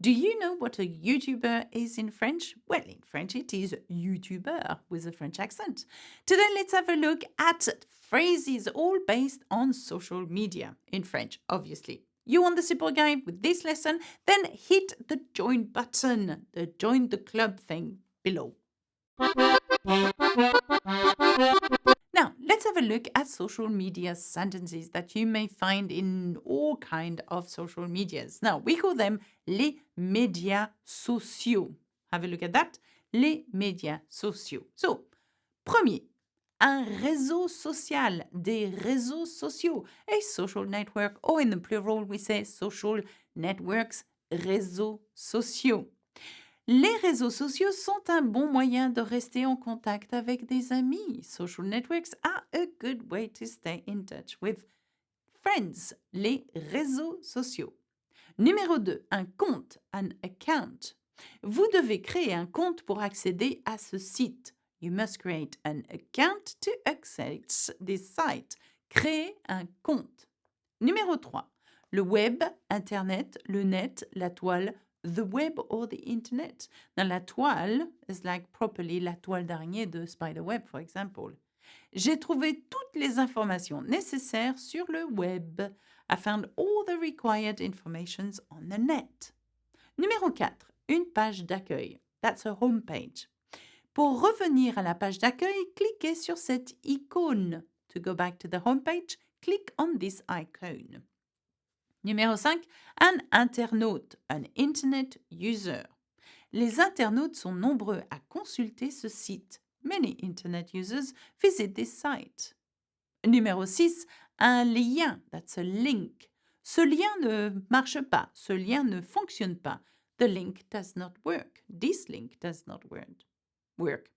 Do you know what a YouTuber is in French? Well, in French it is YouTuber with a French accent. Today let's have a look at phrases all based on social media in French, obviously. You want the simple guide with this lesson? Then hit the join button, the join the club thing below. Now, let's have a look at social media sentences that you may find in all kind of social medias. Now, we call them les médias sociaux. Have a look at that. Les médias sociaux. So, premier, un réseau social, des réseaux sociaux, a social network, or in the plural we say social networks, réseaux sociaux. Les réseaux sociaux sont un bon moyen de rester en contact avec des amis. Social networks are a good way to stay in touch with friends. Les réseaux sociaux. Numéro 2, un compte, an account. Vous devez créer un compte pour accéder à ce site. You must create an account to access this site. Créer un compte. Numéro 3, le web, Internet, le net, la toile, the web or the internet. Now, la toile is like properly la toile d'araignée de Spiderweb, for example. J'ai trouvé toutes les informations nécessaires sur le web. I found all the required informations on the net. Numéro 4, une page d'accueil. That's a homepage. Pour revenir à la page d'accueil, cliquez sur cette icône. To go back to the homepage, click on this icon. Numéro 5, un internaute, an internet user. Les internautes sont nombreux à consulter ce site. Many internet users visit this site. Numéro 6, un lien, that's a link. Ce lien ne marche pas, ce lien ne fonctionne pas. The link does not work. This link does not work.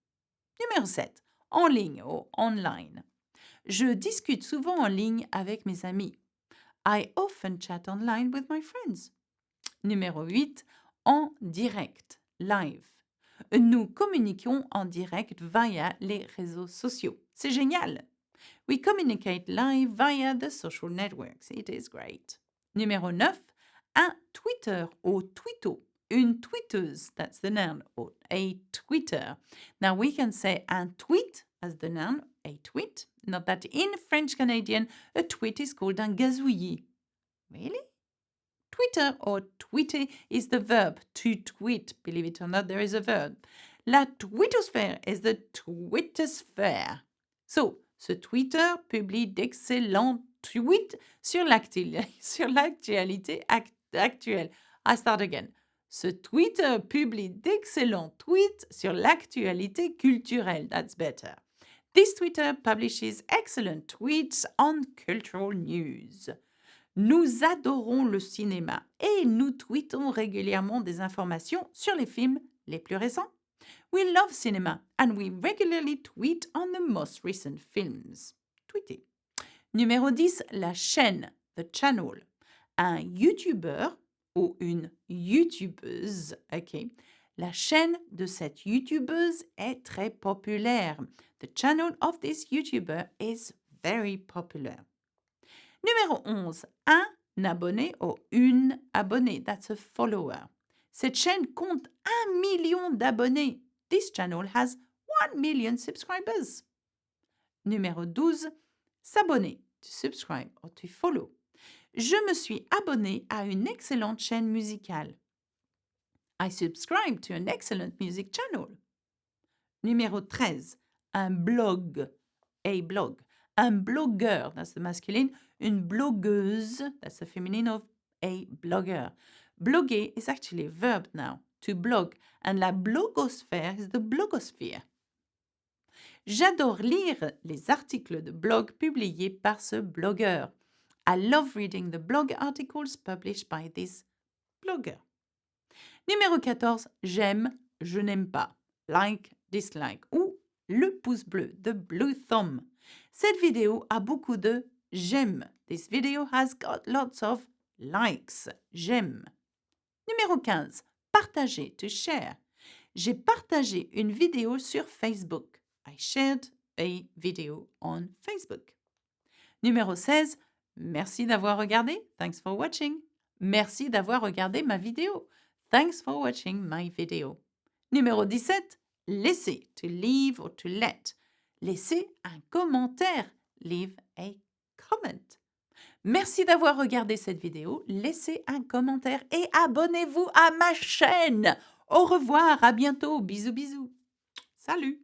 Numéro 7, en ligne ou online. Je discute souvent en ligne avec mes amis. I often chat online with my friends. Numéro 8, en direct, live. Nous communiquons en direct via les réseaux sociaux. C'est génial. We communicate live via the social networks. It is great. Numéro 9, un Twitter ou twitto. Une tweeteuse, that's the noun, or a Twitter. Now we can say un tweet as the noun, a tweet. Not that in French Canadian, a tweet is called un gazouillis. Really? Twitter or tweeter is the verb to tweet. Believe it or not, there is a verb. La twittosphère is the twittosphere. So, ce Twitter publie d'excellents tweets sur l'actualité actuelle. I start again. Ce Twitter publie d'excellents tweets sur l'actualité culturelle. That's better. This Twitter publishes excellent tweets on cultural news. Nous adorons le cinéma et nous tweetons régulièrement des informations sur les films les plus récents. We love cinema and we regularly tweet on the most recent films. Tweeter. Numéro 10, la chaîne, the channel. Un YouTuber ou une YouTubeuse, ok. La chaîne de cette YouTubeuse est très populaire. The channel of this YouTuber is very popular. Numéro 11, un abonné ou une abonnée. That's a follower. Cette chaîne compte 1 million d'abonnés. This channel has 1 million subscribers. Numéro 12, s'abonner. To subscribe or to follow. Je me suis abonné à une excellente chaîne musicale. I subscribe to an excellent music channel. Numéro 13, un blog. A blog. Un blogueur, that's the masculine. Une blogueuse, that's the feminine of a blogger. Bloguer is actually a verb now, to blog. And la blogosphère is the blogosphere. J'adore lire les articles de blog publiés par ce blogueur. I love reading the blog articles published by this blogger. Numéro 14, j'aime, je n'aime pas. Like, dislike. Ou le pouce bleu, the blue thumb. Cette vidéo a beaucoup de j'aime. This video has got lots of likes. J'aime. Numéro 15, partager, to share. J'ai partagé une vidéo sur Facebook. I shared a video on Facebook. Numéro 16, merci d'avoir regardé. Thanks for watching. Merci d'avoir regardé ma vidéo. Thanks for watching my video. Numéro 17. Laisser, to leave or to let. Laissez un commentaire. Leave a comment. Merci d'avoir regardé cette vidéo. Laissez un commentaire et abonnez-vous à ma chaîne. Au revoir, à bientôt. Bisous, bisous. Salut.